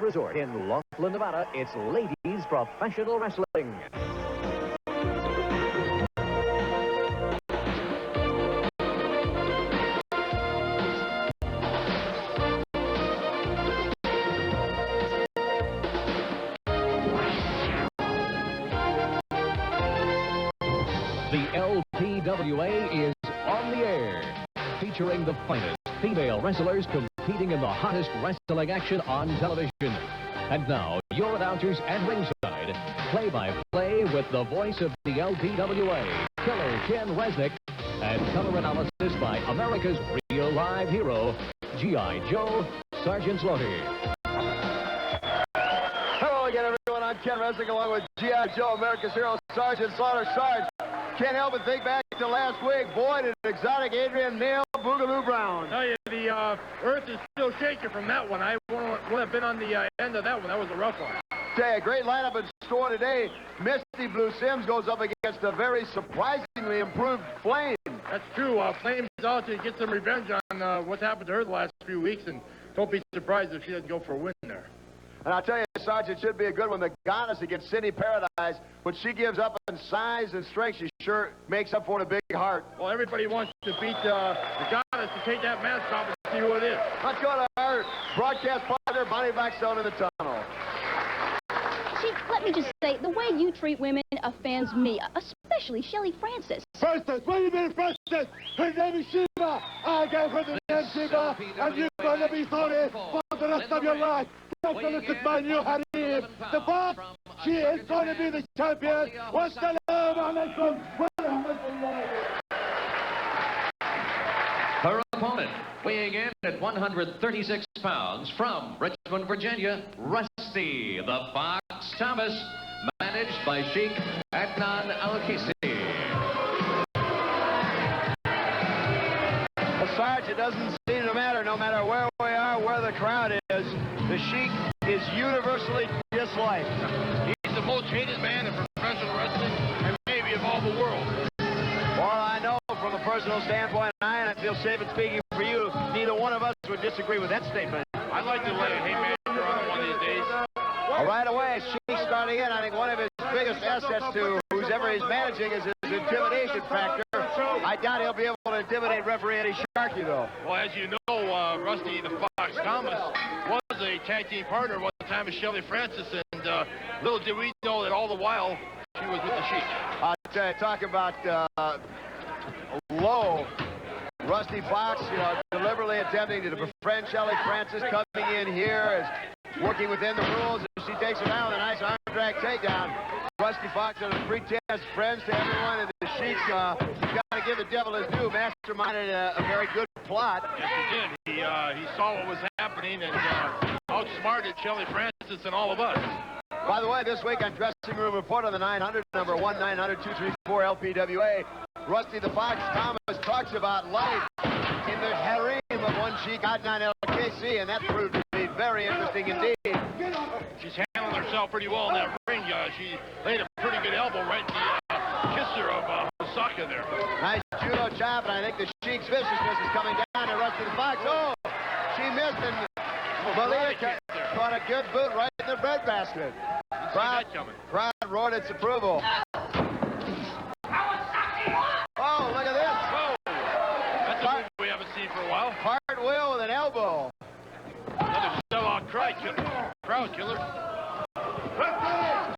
Resort in Laughlin, Nevada. It's ladies professional wrestling. The L.P.W.A. is on the air, featuring the finest female wrestlers competing in the hottest wrestling action on television. And now, your announcers at ringside, play-by-play with the voice of the L.P.W.A., Killer Ken Resnick, and color analysis by America's real live hero, G.I. Joe, Sergeant Slaughter. Hello again, everyone. I'm Ken Resnick, along with G.I. Joe, America's hero, Sergeant Slaughter. Sarge, can't help but think back to last week. Boy, did exotic Adrian nail Boogaloo Brown. I tell you, the earth is still shaking from that one. I would have been on the end of that one. That was a rough one. Okay, a great lineup in store today. Misty Blue Sims goes up against a very surprisingly improved Flame. That's true. Flame's out to get some revenge on what's happened to her the last few weeks, and don't be surprised if she doesn't go for a win there. And I'll tell you, Sarge, it should be a good one. The Goddess against Cindy Paradise, what she gives up in size and strength, she sure makes up for in a big heart. Well, everybody wants to beat the Goddess to take that mask off and see who it is. Let's go to our broadcast partner, Bonnie Blackstone, in the tunnel. Chief, let me just say, the way you treat women offends me, especially Shelly Francis. Francis, wait a minute, Francis! Her name is Sheba! I gave her the name Sheba, and you're going to be sorry for the rest of your life! Take a look at my new Harim! The Bob, she is going to be the champion! Wassalamu alaikum! Her opponent, weighing in at 136 pounds, from Richmond, Virginia, Rusty the Fox Thomas, managed by Sheik Adnan El-Kaissey. Well, Sarge, it doesn't seem to matter, no matter where we are, where the crowd is. The Sheik is universally disliked. He's the most hated man in professional wrestling, and maybe of all the world. Well, I know from a personal standpoint, and I feel safe in speaking for you, neither one of us would disagree with that statement. I'd like to lay a haymaker on him one of these days. Well, right away, Sheik starting in. I think one of his biggest assets to whoever he's managing is his intimidation factor. I doubt he'll be able to intimidate referee Eddie Sharkey, though. Well, as you know, Rusty the Fox Thomas was a tag team partner one time with Shelly Francis, and little did we know that all the while she was with the Sheik. I'll tell you, talk about low. Rusty Fox, deliberately attempting to befriend Shelly Francis, coming in here, is working within the rules, and she takes her down with a nice arm drag takedown. Rusty Fox and his pretend friends to everyone, and the Sheik's got to give the devil his due. Masterminded a very good plot. Yes, he did. He saw what was happening and outsmarted Shelly Francis and all of us. By the way, this week on Dressing Room Report on the 900, number 1-900-234 LPWA, Rusty the Fox Thomas talks about life in the harem of one Sheik, Adnan El-Kaissey, and that proved to be very interesting indeed. She's handling herself pretty well in that ring. She laid a pretty good elbow right in the kisser of Hosaka there. Nice judo chop, and I think the Sheik's viciousness is coming down to Rusty the Fox. Oh, she missed, and Melia caught a good boot right in the breadbasket. Crowd roared its approval. Oh, look at this. Whoa. That's a move we haven't seen for a while. Cartwheel with an elbow. Another sellout crowd killer.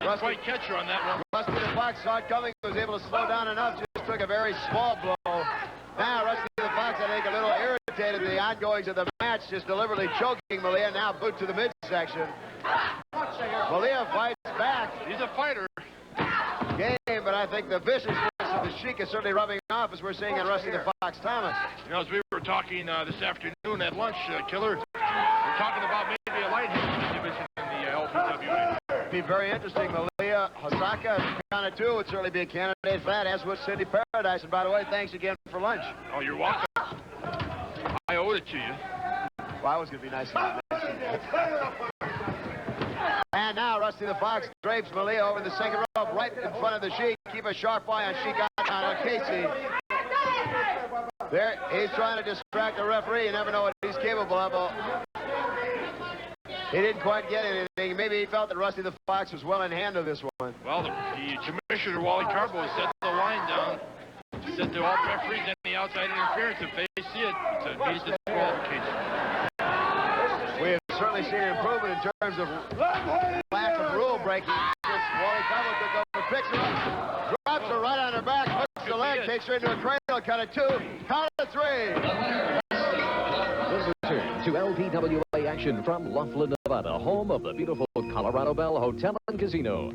Didn't quite catch her on that one. Rusty the Fox saw it coming, was able to slow down enough, just took a very small blow. Now Rusty the Fox, I think, a little irritated with the ongoings of the match, just deliberately choking Melia, now boot to the midsection. Melia fights back. He's a fighter. Game, but I think the viciousness of the Sheik is certainly rubbing off, as we're seeing on Rusty the Fox Thomas. As we were talking this afternoon at lunch, Killer, we're talking about maybe a light heavyweight division in the L.P.W.A. It'd be very interesting. Melia, Hosaka, Kana too would certainly be a candidate for that, as would Cindy Paradise. And by the way, thanks again for lunch. Oh, you're welcome. I owed it to you. Well, I was going to be nice enough. And now Rusty the Fox drapes Melia over the second rope right in front of the Sheik. Keep a sharp eye on Sheik on Kaissy. There, he's trying to distract the referee. You never know what he's capable of. He didn't quite get anything. Maybe he felt that Rusty the Fox was well in hand of this one. Well, the commissioner, Wally Carbo, set the line down. Said to all referees, any outside interference, if they see it, it's a needs disqualification. We have certainly seen an improvement in terms of lack of rule breaking. Wally Carbo took over, picks her up, drops her right on her back, hooks the leg, takes her into a cradle, count of 2, count of 3. Let's return to L.P.W.A. action from Laughlin, Nevada, home of the beautiful Colorado Bell Hotel and Casino.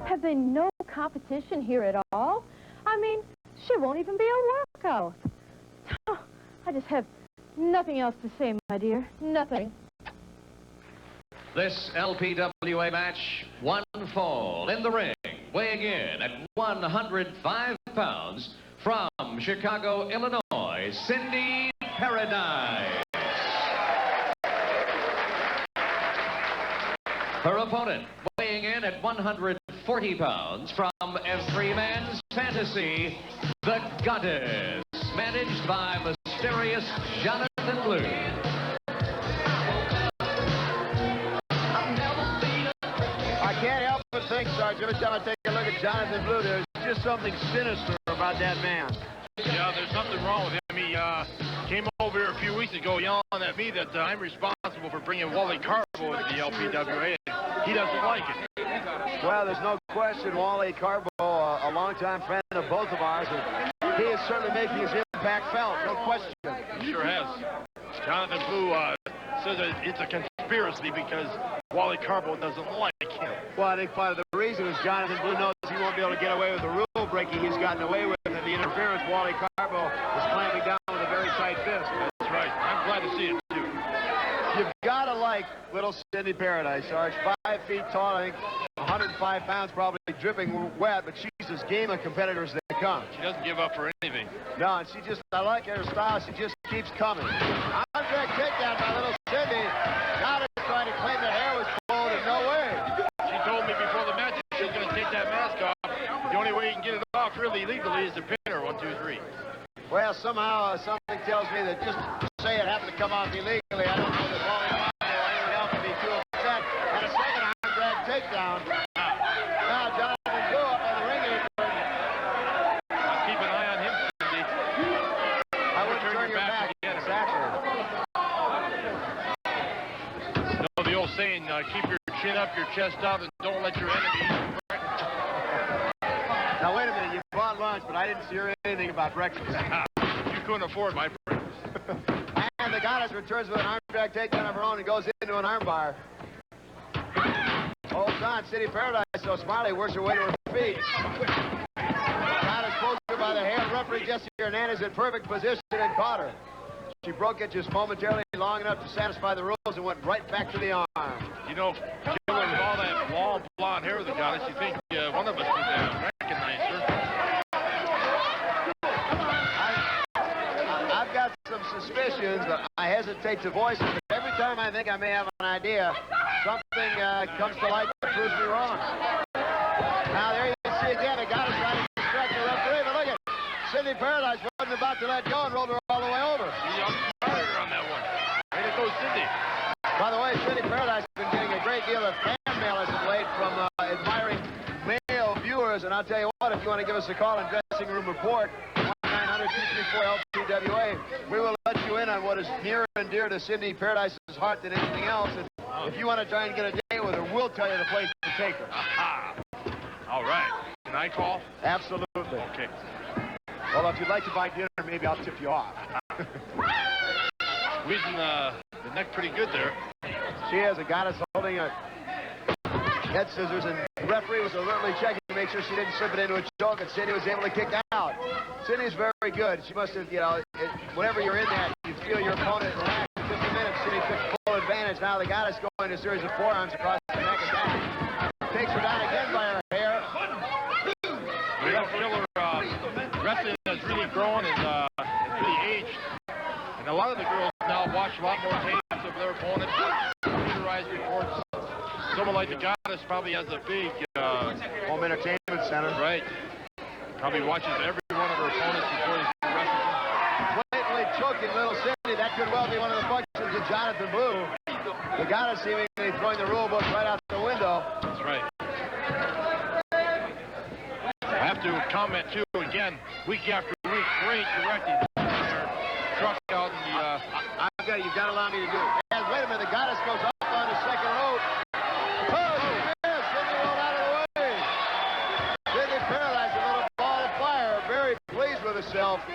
Have they no competition here at all? I mean, she won't even be a workout. Oh, I just have nothing else to say, my dear. Nothing. This LPWA match, one fall in the ring, weighing in at 105 pounds, from Chicago, Illinois, Cindy Paradise. Her opponent, weighing in at 140 pounds, from Every Man's Fantasy, the Goddess, managed by mysterious Jonathan Blue. I can't help but think, Sarge, every time I take a look at Jonathan Blue, there's just something sinister about that man. Yeah, there's something wrong with him. He came over here a few weeks ago yelling at me that I'm responsible for bringing Wally Carbo into the LPWA. He doesn't like it. Well, there's no question Wally Carbo, a longtime friend of both of ours, and he is certainly making his impact felt, no question. He sure has. Jonathan Blue says that it's a conspiracy because Wally Carbo doesn't like him. Well, I think part of the reason is Jonathan Blue knows he won't be able to get away with the rule breaking he's gotten away with, and the interference Wally Carbo is clamping down with a very tight fist. That's right. I'm glad to see it, too. You've got to like little Cindy Paradise, Sarge. 5 feet tall, I think 105 pounds, probably dripping wet, but she's as game a competitor as they come. She doesn't give up for anything. No, and she just, I like her style. She just keeps coming. Contract takedown by little Cindy. Now they're trying to claim that hair was pulled, and no way. She told me before the match she was going to take that mask off. The only way you can get it off really legally is to pin her. 1, 2, 3. Well, somehow something tells me that just to say it happened to come off illegally, I don't know that Wally Carbo or anyone else would be too upset. And a second arm drag takedown. Now Jonathan Blue up on the ring apron. Keep an eye on him, Cindy. I wouldn't turn your back. Exactly. You know the old saying, keep your chin up, your chest out, and don't let your enemy eat your breakfast. Now wait a minute, you bought lunch, but I didn't hear anything about breakfast. You couldn't afford my breakfast. And the Goddess returns with an arm drag takedown of her own and goes into an armbar. Holds on, Cindy Paradise, so Smiley works her way to her feet. Goddess pulls her by the hair. Referee Jesse Hernandez in perfect position and caught her. She broke it just momentarily long enough to satisfy the rules and went right back to the arm. You know, Killer, with all that long blonde hair of the Goddess, you think one of us would recognize her. I've got some suspicions, but I hesitate to voice it. But every time I think I may have an idea, something comes to light that proves me wrong. Now there you see again, the Goddess trying to distract the referee, but look at Cindy Paradise wasn't about to let go and rolled her all the way over. He outsmarted her on that one. Way to go, Cindy. By the way, Cindy Paradise has been getting a great deal of fan mail as of late from admiring male viewers, and I'll tell you what, if you want to give us a call in Dressing Room Report, 1-900-234-LPWA, we will let you in on what is nearer and dear to Cindy Paradise's heart than anything else, and if you want to try and get a date with her, we'll tell you the place to take her. Aha. All right. Can I call? Absolutely. Okay. Well, if you'd like to buy dinner, maybe I'll tip you off. Squeezing the neck pretty good there. She has a Goddess holding a head scissors, and the referee was alertly checking to make sure she didn't slip it into a choke, and Cindy was able to kick out. Cindy's very good. She must have, you know, whenever you're in that, you feel your opponent relax. In just a minute, Cindy took full advantage. Now the Goddess going a series of forearms across the neck and down. Takes her down again by her hair. We don't feel her wrestling has really grown and really aged. And a lot of the girls now watch a lot more tapes of their opponents, computerized reports. Someone like the Goddess probably has a big home entertainment center. Right. Probably watches every one of her opponents before they wrestle them. Blatantly choking little Cindy. That could well be one of the functions of Jonathan Blue. The guy is seemingly throwing the rule book right out the window. That's right. I have to comment, too, again, week after week, great directing. Truck out in the... You've got to allow me to do it. And wait a minute, the goddess goes up on the second rope. Oh, she missed. Cindy rolled out of the way. Cindy paralyzed, a little ball of fire. Very pleased with herself.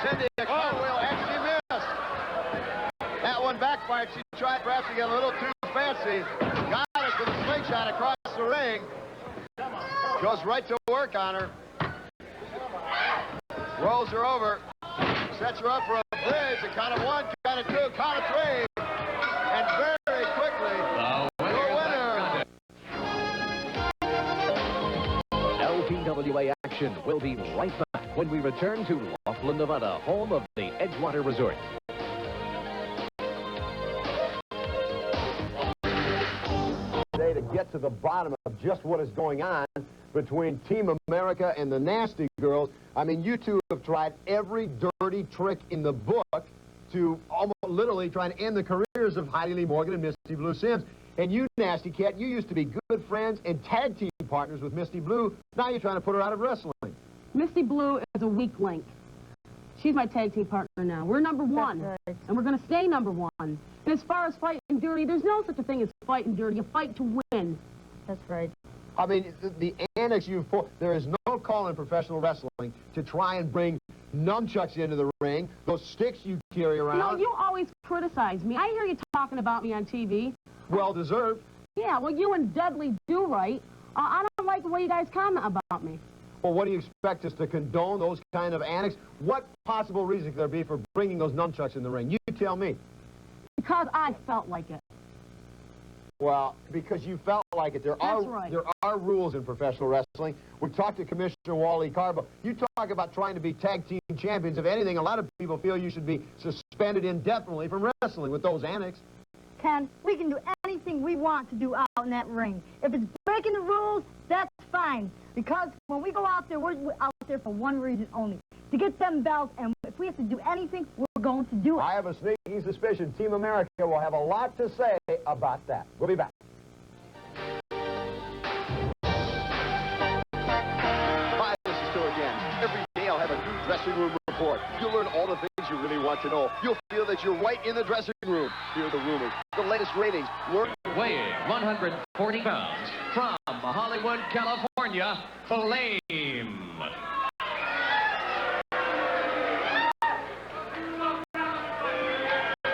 Cindy, a cartwheel, and she missed. That one backfired. She tried perhaps to get a little too fancy. Goddess with a slingshot across the ring. Goes right to work on her. Rolls her over. Sets her up for a bridge. A count of 1, count of 2, count of 3. And very quickly, your winner. L.P.W.A. action will be right back when we return to Laughlin, Nevada, home of the Edgewater Resort. Today to get to the bottom of just what is going on between Team America and the Nasty Girls. I mean, you two have tried every dirty trick in the book to almost literally try and end the careers of Heidi Lee Morgan and Misty Blue Sims. And you, Nasty Cat, you used to be good friends and tag team partners with Misty Blue. Now you're trying to put her out of wrestling. Misty Blue is a weak link. She's my tag team partner now. We're number one, right. And we're going to stay number one. And as far as fighting dirty, there's no such a thing as fighting dirty. You fight to win. That's right. I mean, the annex you've put, there is no call in professional wrestling to try and bring nunchucks into the ring, those sticks you carry around. No, you always criticize me. I hear you talking about me on TV. Well deserved. Yeah, well, you and Dudley do right. I don't like the way you guys comment about me. Well, what do you expect us to condone those kind of annex? What possible reason could there be for bringing those nunchucks in the ring? You tell me. Because I felt like it. Well, because you felt like it. There are rules in professional wrestling. We talked to Commissioner Wally Carbo. You talk about trying to be tag team champions. If anything, a lot of people feel you should be suspended indefinitely from wrestling with those annex. Ken, we can do anything we want to do out in that ring. If it's breaking the rules, that's fine. Because when we go out there, we're out there for one reason only. To get them belts, and if we have to do anything, we're going to do it. I have a sneaky suspicion Team America will have a lot to say about that. We'll be back. Hi, this is Stu again. Every day I'll have a new dressing room report. You'll learn all the things you really want to know. You'll feel that you're right in the dressing room. Hear the rumors, the latest ratings. Weighing 140 pounds from Hollywood, California, Flame.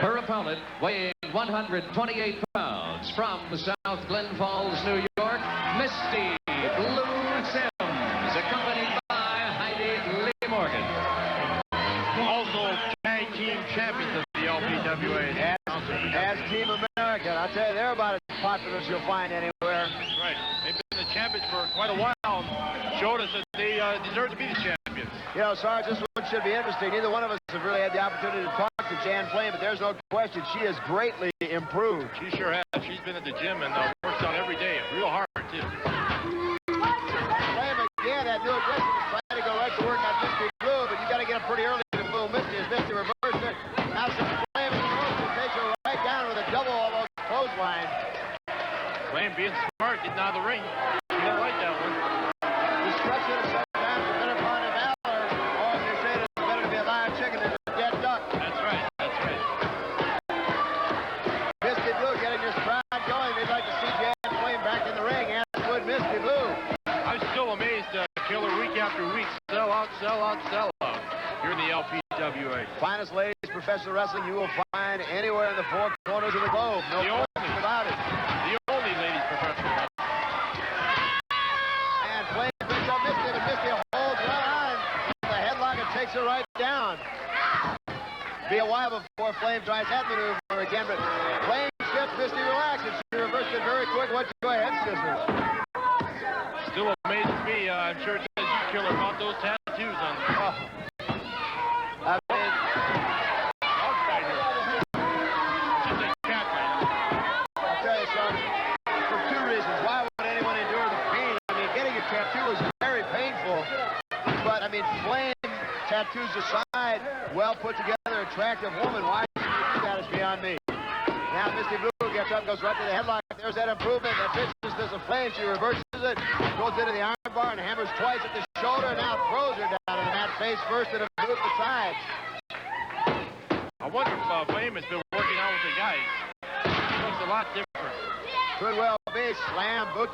Her opponent, weighing 128 pounds from South Glen Falls, New York, Misty Blue Sims, accompanied by Heidi Lee Morgan. Also tag team champions of the L.P.W.A. As Team America, I'll tell you, they're about as popular as you'll find anywhere. That's right. They've been the champions for quite a while. Showed us that they deserve to be the champions. You know, Sarge, this one should be interesting. Neither one of us have really had the opportunity to talk to Jan Flame, but there's no question she has greatly improved. She sure has. She's been at the gym and works out every day, real hard, too. Flame again, that new aggressive is trying to go right to work on Misty Blue, but you got to get up pretty early to fool Misty as Misty reverses it. Now some Flame in the motion takes her right down with a double almost clothesline. Flame being smart, getting out of the ring. She didn't like that one. Destruction of sometimes the better part of valor, or as they say, it's better to be a live chicken than a dead duck. That's right, that's right. Misty Blue getting this crowd going. They'd like to see Jan Flame back in the ring, as would Misty Blue. I'm still amazed Killer week after week. Sell out, sell out, sell out. Here in the L.P.W.A. Finest ladies professional wrestling you will find anywhere in the four corners of the globe. No question about it. The only ladies professional wrestling. And Flame picks up Misty, but Misty holds on. The headlock and takes her right down. Be a while before Flame tries that maneuver again, but Flame shifts, Misty relaxes. She reversed it very quick. What? Go ahead, sisters. Still amazes me. I'm sure it does you, Killer, about those tattoos on them. Oh. I mean, outside here. Just a cat fight. I'll tell you, son, for two reasons. Why would anyone endure the pain? I mean, getting a tattoo is tattoos aside, well put together, attractive woman. Why she do that is beyond me. Now Misty Blue gets up, goes right to the headlock. There's that improvement. That vicious does a flame. She reverses it, goes into the arm bar and hammers twice at the shoulder. Now throws her down on the mat face first and a boot beside. I wonder if Flame has been working out with the guys. It looks a lot different. Could well be. Slam, boot.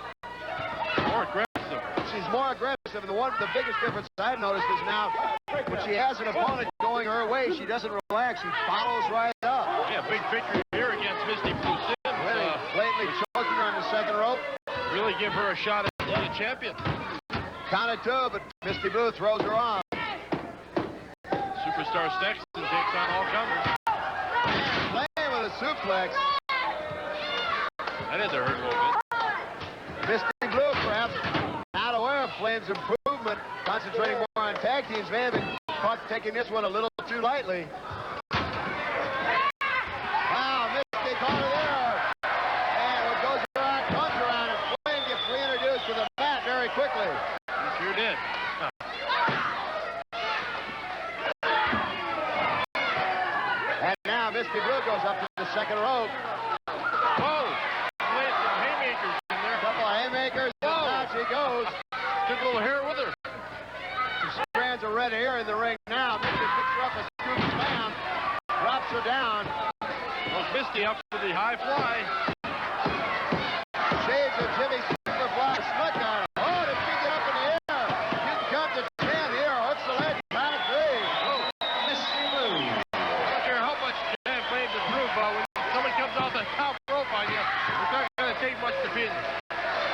More aggressive. She's more aggressive. And the biggest difference I've noticed is now when she has an opponent going her way, she doesn't relax. She follows right up. Yeah, big victory here against Misty Blue Sims. Really blatantly choking her on the second rope. Really give her a shot at being a champion. Count of two, but Misty Blue throws her off. Superstar Sexton takes on all comers. Playing with a suplex. That had to hurt a little bit. Misty Blue, perhaps not aware of Flame's improvement, concentrating more on tag teams. May have been caught taking this one a little too lightly. Wow, Misty caught her there. And what goes around comes around, and Flame gets reintroduced to the mat very quickly. He sure did. And now Misty Blue goes up to the second rope. Whoa! Playing some haymakers in there. Couple of haymakers. Now she goes. Took a little hair with her. Some strands of red hair in the ring now. Misty picks her up a scoop slam. Drops her down. Goes Misty up for the high fly. Shades of Jimmy Superfly snuck on her. Oh, did she get up in the air? She got the 10 here. Hooks the leg. Count of three. Oh, Misty Blue. I don't care how much Jan Flame's improved, but when someone comes off the top rope on you, it's not going to take much to pin you.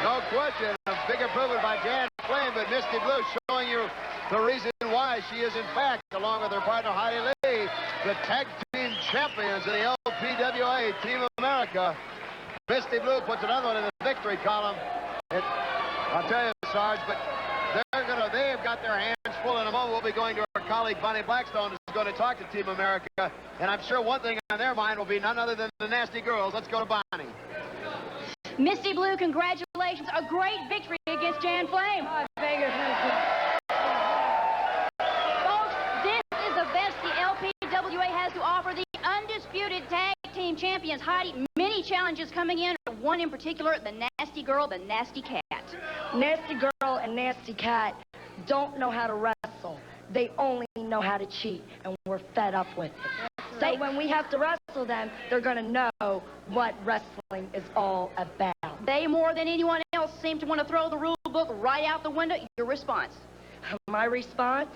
No question. A big improvement by Jan Flame, but Misty Blue showing you the reason why she is, in fact, along with her partner Heidi Lee, the tag team champions of the L.P.W.A. Team America. Misty Blue puts another one in the victory column. I'll tell you, Sarge, but they've got their hands full. In a moment, we'll be going to our colleague Bonnie Blackstone, who's going to talk to Team America. And I'm sure one thing on their mind will be none other than the Nasty Girls. Let's go to Bonnie. Misty Blue, congratulations. A great victory against Jan Flame. Folks, this is the best the L.P.W.A. has to offer. The undisputed tag team champions. Heidi, many challenges coming in. One in particular, the Nasty Girl, the Nasty Cat. Nasty Girl and Nasty Cat don't know how to wrestle. They only know how to cheat, and we're fed up with it. So when we have to wrestle them, they're going to know what wrestling is all about. They, more than anyone else, seem to want to throw the rule book right out the window. Your response? My response?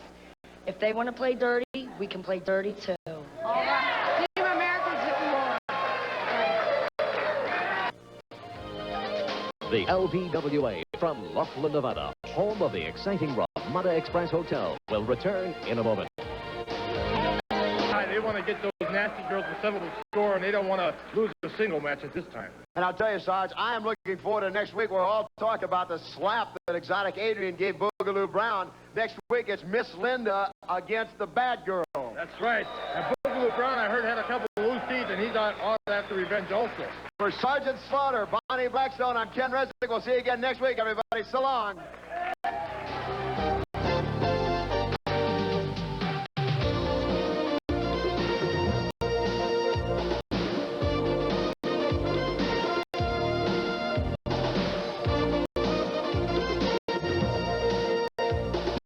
If they want to play dirty, we can play dirty too. All right. Team Americans hit more. The L.P.W.A. from Laughlin, Nevada, home of the exciting Ramada Express Hotel, will return in a moment. They want to get those Nasty Girls to settle the score, and they don't want to lose a single match at this time. And I'll tell you, Sarge, I am looking forward to next week where we'll all talk about the slap that Exotic Adrian gave Boogaloo Brown. Next week, it's Miss Linda against the Bad Girl. That's right. And Boogaloo Brown, I heard, had a couple of loose teeth, and he's on after revenge also. For Sergeant Slaughter, Bonnie Blackstone, I'm Ken Resnick. We'll see you again next week, everybody. So long.